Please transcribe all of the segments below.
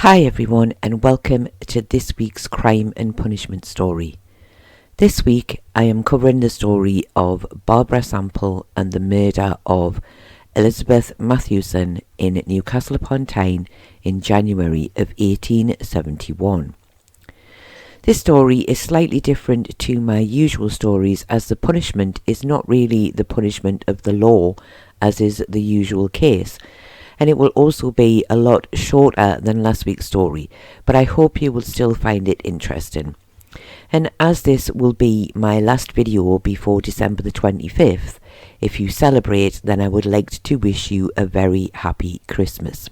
Hi everyone, and welcome to this week's Crime and Punishment story. This week I am covering the story of Barbara Sample and the murder of Elizabeth Mathewson in Newcastle Upon Tyne in January of 1871. This story is slightly different to my usual stories, as the punishment is not really the punishment of the law as is the usual case, and it will also be a lot shorter than last week's story, but I hope you will still find it interesting. And as this will be my last video before December the 25th, if you celebrate, then I would like to wish you a very happy Christmas.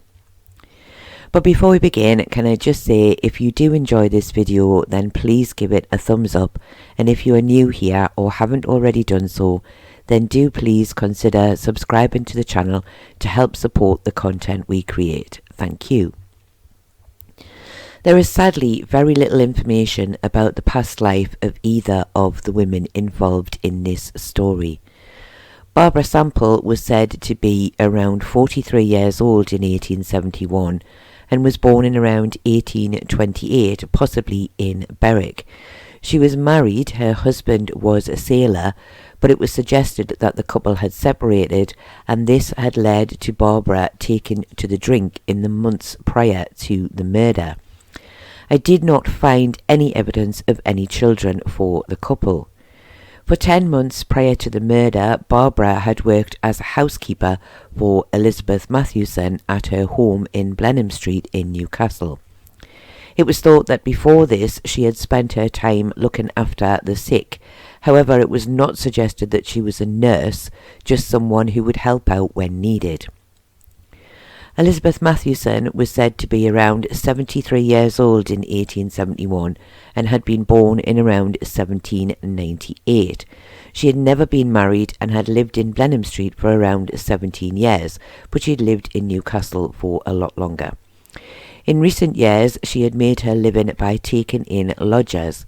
But before we begin, can I just say, if you do enjoy this video, then please give it a thumbs up, and if you are new here or haven't already done so, then do please consider subscribing to the channel to help support the content we create. Thank you. There is sadly very little information about the past life of either of the women involved in this story. Barbara Sample was said to be around 43 years old in 1871 and was born in around 1828, possibly in Berwick. She was married, her husband was a sailor, but it was suggested that the couple had separated, and this had led to Barbara taking to the drink in the months prior to the murder. I did not find any evidence of any children for the couple. For 10 months prior to the murder, Barbara had worked as a housekeeper for Elizabeth Mathewson at her home in Blenheim Street in Newcastle. It was thought that before this she had spent her time looking after the sick. However, it was not suggested that she was a nurse, just someone who would help out when needed. Elizabeth Mathewson was said to be around 73 years old in 1871 and had been born in around 1798. She had never been married and had lived in Blenheim Street for around 17 years, but she had lived in Newcastle for a lot longer. In recent years, she had made her living by taking in lodgers.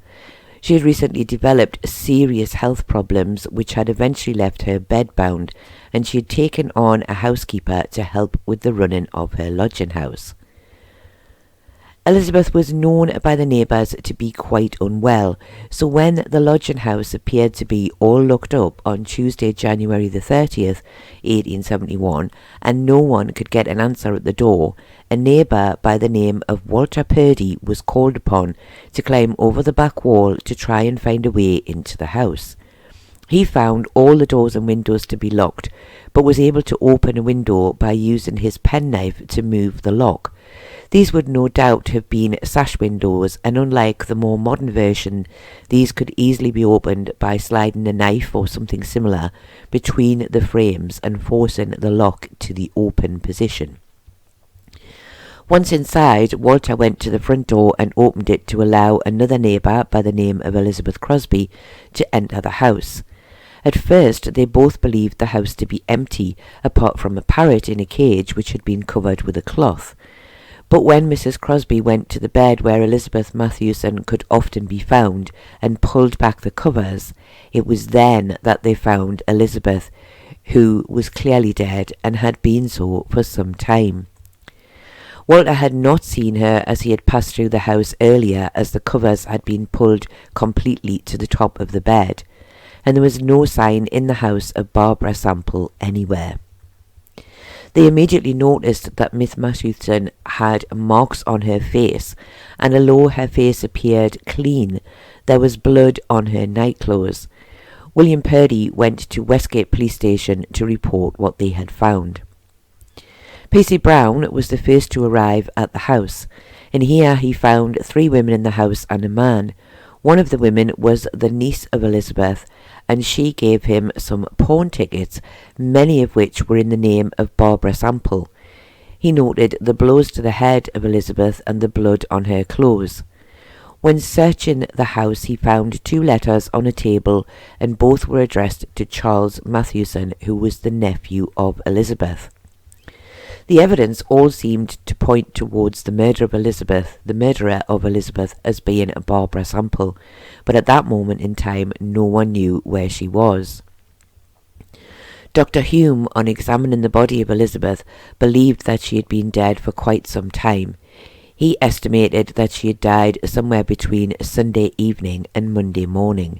She had recently developed serious health problems which had eventually left her bedbound, and she had taken on a housekeeper to help with the running of her lodging house. Elizabeth was known by the neighbours to be quite unwell, so when the lodging house appeared to be all locked up on Tuesday, January the 30th, 1871, and no one could get an answer at the door, a neighbour by the name of Walter Purdy was called upon to climb over the back wall to try and find a way into the house. He found all the doors and windows to be locked, but was able to open a window by using his penknife to move the lock. These would no doubt have been sash windows, and unlike the more modern version, these could easily be opened by sliding a knife or something similar between the frames and forcing the lock to the open position. Once inside, Walter went to the front door and opened it to allow another neighbour by the name of Elizabeth Crosby to enter the house. At first they both believed the house to be empty, apart from a parrot in a cage which had been covered with a cloth. But when Mrs. Crosby went to the bed where Elizabeth Mathewson could often be found and pulled back the covers, it was then that they found Elizabeth, who was clearly dead and had been so for some time. Walter had not seen her as he had passed through the house earlier, as the covers had been pulled completely to the top of the bed, and there was no sign in the house of Barbara Sample anywhere. They immediately noticed that Miss Mathewson had marks on her face, and although her face appeared clean, there was blood on her nightclothes. William Purdy went to Westgate Police Station to report what they had found. P.C. Brown was the first to arrive at the house, and here he found 3 women in the house and a man. One of the women was the niece of Elizabeth, and she gave him some pawn tickets, many of which were in the name of Barbara Sample. He noted the blows to the head of Elizabeth and the blood on her clothes. When searching the house, he found 2 letters on a table, and both were addressed to Charles Mathewson, who was the nephew of Elizabeth. The evidence all seemed to point towards the murderer of Elizabeth as being Barbara Sample, but at that moment in time no one knew where she was. Dr. Hume, on examining the body of Elizabeth, believed that she had been dead for quite some time. He estimated that she had died somewhere between Sunday evening and Monday morning.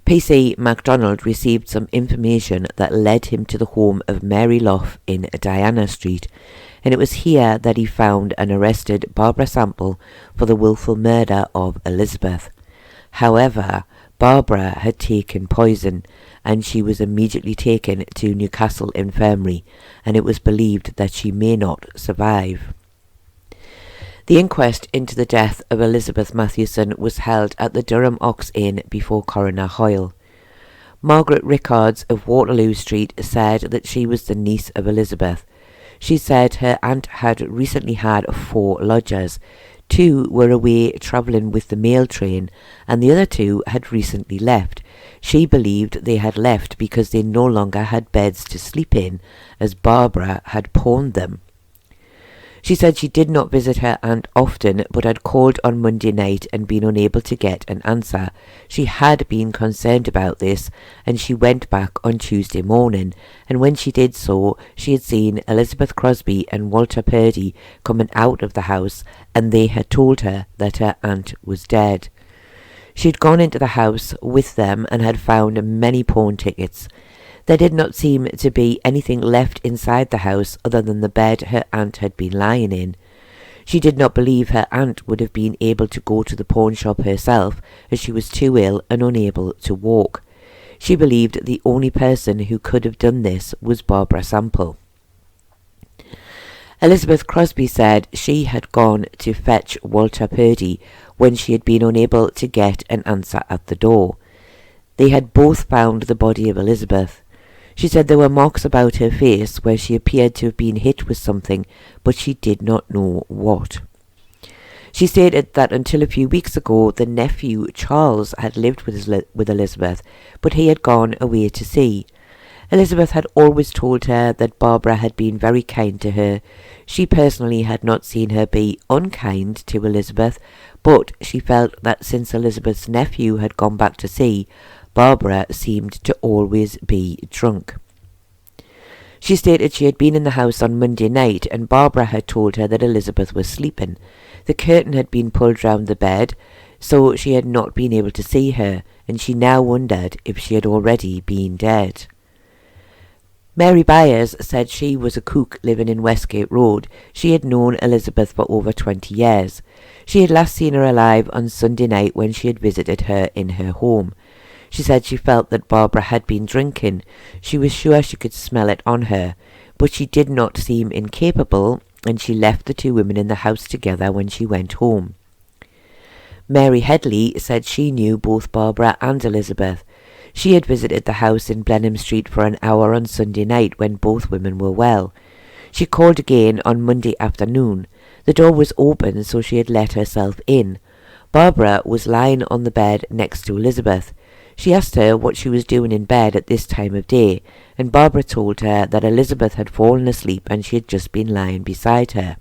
PC MacDonald received some information that led him to the home of Mary Lough in Diana Street, and it was here that he found and arrested Barbara Sample for the willful murder of Elizabeth. However, Barbara had taken poison, and she was immediately taken to Newcastle Infirmary, and it was believed that she may not survive. The inquest into the death of Elizabeth Mathewson was held at the Durham Ox Inn before Coroner Hoyle. Margaret Rickards of Waterloo Street said that she was the niece of Elizabeth. She said her aunt had recently had 4 lodgers. 2 were away travelling with the mail train, and the other 2 had recently left. She believed they had left because they no longer had beds to sleep in, as Barbara had pawned them. She said she did not visit her aunt often, but had called on Monday night and been unable to get an answer. She had been concerned about this, and she went back on Tuesday morning, and when she did so, she had seen Elizabeth Crosby and Walter Purdy coming out of the house, and they had told her that her aunt was dead. She had gone into the house with them and had found many pawn tickets. There did not seem to be anything left inside the house other than the bed her aunt had been lying in. She did not believe her aunt would have been able to go to the pawn shop herself, as she was too ill and unable to walk. She believed the only person who could have done this was Barbara Sample. Elizabeth Crosby said she had gone to fetch Walter Purdy when she had been unable to get an answer at the door. They had both found the body of Elizabeth. She said there were marks about her face where she appeared to have been hit with something, but she did not know what. She stated that until a few weeks ago the nephew Charles had lived with Elizabeth, but he had gone away to sea. Elizabeth had always told her that Barbara had been very kind to her. She personally had not seen her be unkind to Elizabeth, but she felt that since Elizabeth's nephew had gone back to sea, Barbara seemed to always be drunk. She stated she had been in the house on Monday night, and Barbara had told her that Elizabeth was sleeping. The curtain had been pulled round the bed, so she had not been able to see her, and she now wondered if she had already been dead. Mary Byers said she was a cook living in Westgate Road. She had known Elizabeth for over 20 years. She had last seen her alive on Sunday night when she had visited her in her home. She said she felt that Barbara had been drinking. She was sure she could smell it on her, but she did not seem incapable, and she left the 2 women in the house together when she went home. Mary Headley said she knew both Barbara and Elizabeth. She had visited the house in Blenheim Street for an hour on Sunday night when both women were well. She called again on Monday afternoon. The door was open, so she had let herself in. Barbara was lying on the bed next to Elizabeth. She asked her what she was doing in bed at this time of day, and Barbara told her that Elizabeth had fallen asleep and she had just been lying beside her.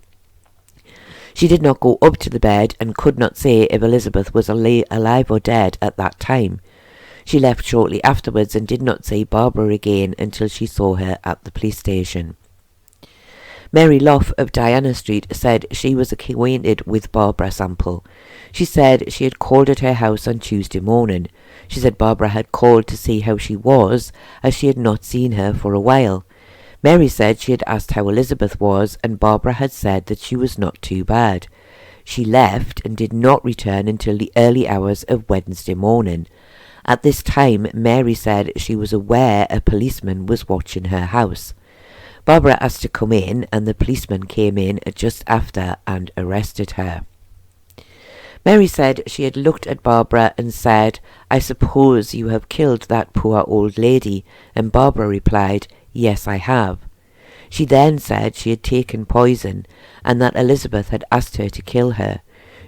She did not go up to the bed and could not say if Elizabeth was alive or dead at that time. She left shortly afterwards and did not see Barbara again until she saw her at the police station. Mary Lough of Diana Street said she was acquainted with Barbara Sample. She said she had called at her house on Tuesday morning. She said Barbara had called to see how she was, as she had not seen her for a while. Mary said she had asked how Elizabeth was, and Barbara had said that she was not too bad. She left and did not return until the early hours of Wednesday morning. At this time, Mary said she was aware a policeman was watching her house. Barbara asked to come in, and the policeman came in just after and arrested her. Mary said she had looked at Barbara and said, "I suppose you have killed that poor old lady," and Barbara replied, "Yes, I have." She then said she had taken poison, and that Elizabeth had asked her to kill her.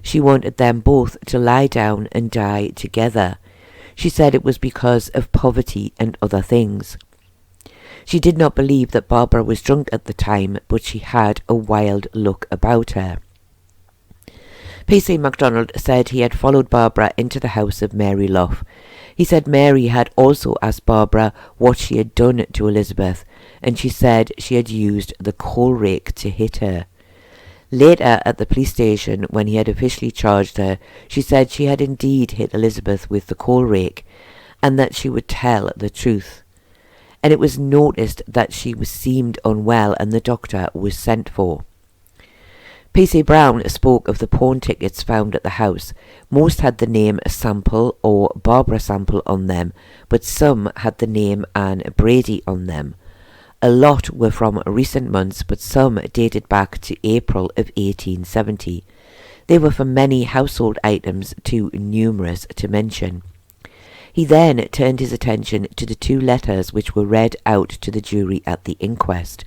She wanted them both to lie down and die together. She said it was because of poverty and other things. She did not believe that Barbara was drunk at the time, but she had a wild look about her. P.C. MacDonald said he had followed Barbara into the house of Mary Lough. He said Mary had also asked Barbara what she had done to Elizabeth, and she said she had used the coal rake to hit her. Later at the police station, when he had officially charged her, she said she had indeed hit Elizabeth with the coal rake, and that she would tell the truth. And it was noticed that she seemed unwell, and the doctor was sent for. P.C. Brown spoke of the pawn tickets found at the house. Most had the name Sample or Barbara Sample on them, but some had the name Anne Brady on them. A lot were from recent months, but some dated back to April of 1870. They were for many household items, too numerous to mention. He then turned his attention to the 2 letters which were read out to the jury at the inquest.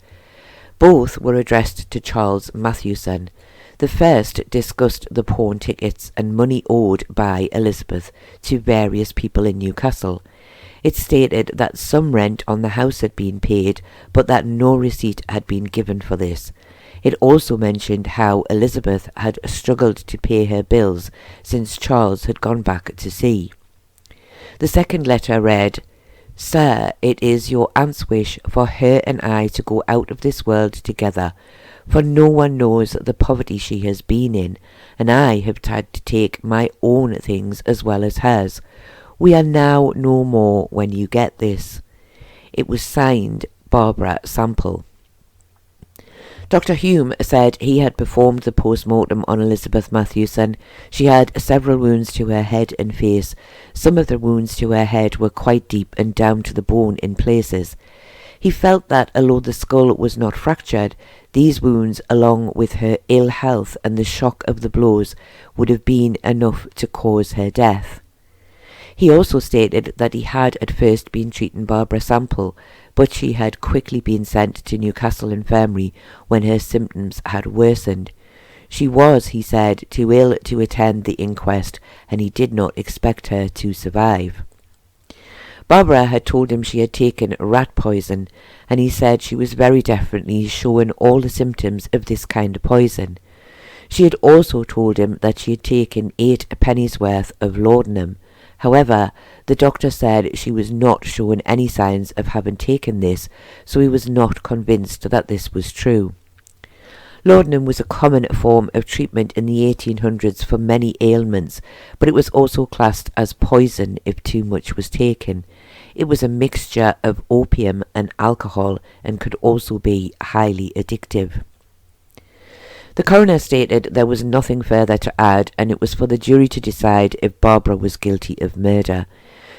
Both were addressed to Charles Mathewson. The first discussed the pawn tickets and money owed by Elizabeth to various people in Newcastle. It stated that some rent on the house had been paid, but that no receipt had been given for this. It also mentioned how Elizabeth had struggled to pay her bills since Charles had gone back to sea. The second letter read, "Sir, it is your aunt's wish for her and I to go out of this world together, for no one knows the poverty she has been in, and I have had to take my own things as well as hers. We are now no more when you get this." It was signed Barbara Sample. Dr. Hume said he had performed the post-mortem on Elizabeth Mathewson. She had several wounds to her head and face. Some of the wounds to her head were quite deep and down to the bone in places. He felt that, although the skull was not fractured, these wounds, along with her ill health and the shock of the blows, would have been enough to cause her death. He also stated that he had at first been treating Barbara Sample, but she had quickly been sent to Newcastle Infirmary when her symptoms had worsened. She was, he said, too ill to attend the inquest, and he did not expect her to survive. Barbara had told him she had taken rat poison, and he said she was very definitely showing all the symptoms of this kind of poison. She had also told him that she had taken 8 pennies worth of laudanum. However, the doctor said she was not showing any signs of having taken this, so he was not convinced that this was true. Laudanum was a common form of treatment in the 1800s for many ailments, but it was also classed as poison if too much was taken. It was a mixture of opium and alcohol and could also be highly addictive. The coroner stated there was nothing further to add, and it was for the jury to decide if Barbara was guilty of murder.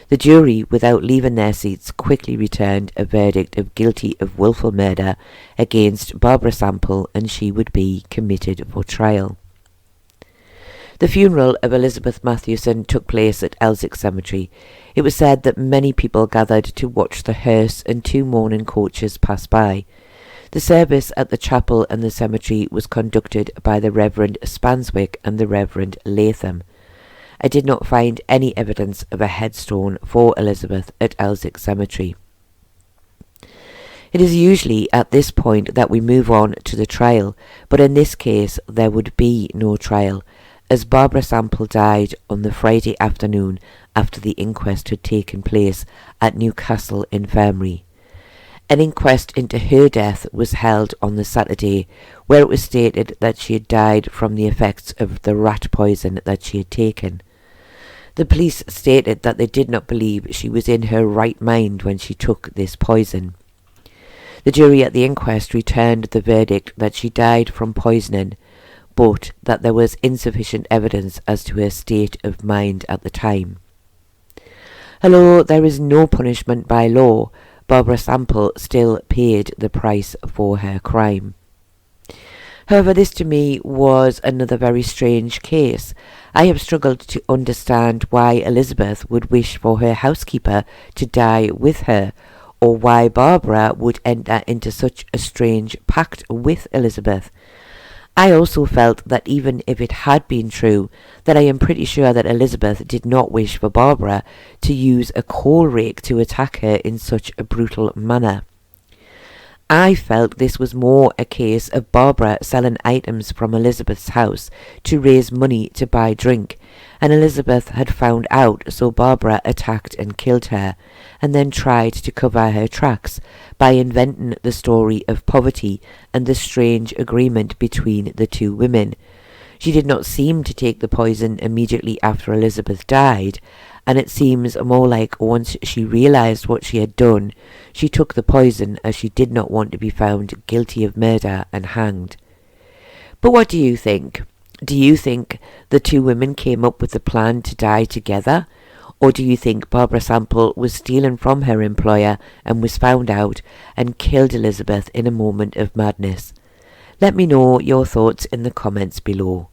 The jury, without leaving their seats, quickly returned a verdict of guilty of wilful murder against Barbara Sample, and she would be committed for trial. The funeral of Elizabeth Mathewson took place at Elsick Cemetery. It was said that many people gathered to watch the hearse and 2 mourning coaches pass by. The service at the chapel and the cemetery was conducted by the Reverend Spanswick and the Reverend Latham. I did not find any evidence of a headstone for Elizabeth at Elsick Cemetery. It is usually at this point that we move on to the trial, but in this case there would be no trial, as Barbara Sample died on the Friday afternoon after the inquest had taken place at Newcastle Infirmary. An inquest into her death was held on the Saturday, where it was stated that she had died from the effects of the rat poison that she had taken. The police stated that they did not believe she was in her right mind when she took this poison. The jury at the inquest returned the verdict that she died from poisoning, but that there was insufficient evidence as to her state of mind at the time. Although there is no punishment by law, Barbara Sample still paid the price for her crime. However, this to me was another very strange case. I have struggled to understand why Elizabeth would wish for her housekeeper to die with her, or why Barbara would enter into such a strange pact with Elizabeth. I also felt that even if it had been true, that I am pretty sure that Elizabeth did not wish for Barbara to use a coal rake to attack her in such a brutal manner. I felt this was more a case of Barbara selling items from Elizabeth's house to raise money to buy drink, and Elizabeth had found out, so Barbara attacked and killed her, and then tried to cover her tracks by inventing the story of poverty and the strange agreement between the two women. She did not seem to take the poison immediately after Elizabeth died, and it seems more like once she realised what she had done, she took the poison as she did not want to be found guilty of murder and hanged. But what do you think? Do you think the two women came up with the plan to die together? Or do you think Barbara Sample was stealing from her employer and was found out and killed Elizabeth in a moment of madness? Let me know your thoughts in the comments below.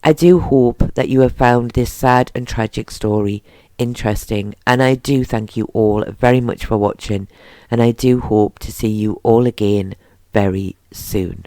I do hope that you have found this sad and tragic story interesting, and I do thank you all very much for watching, and I do hope to see you all again very soon.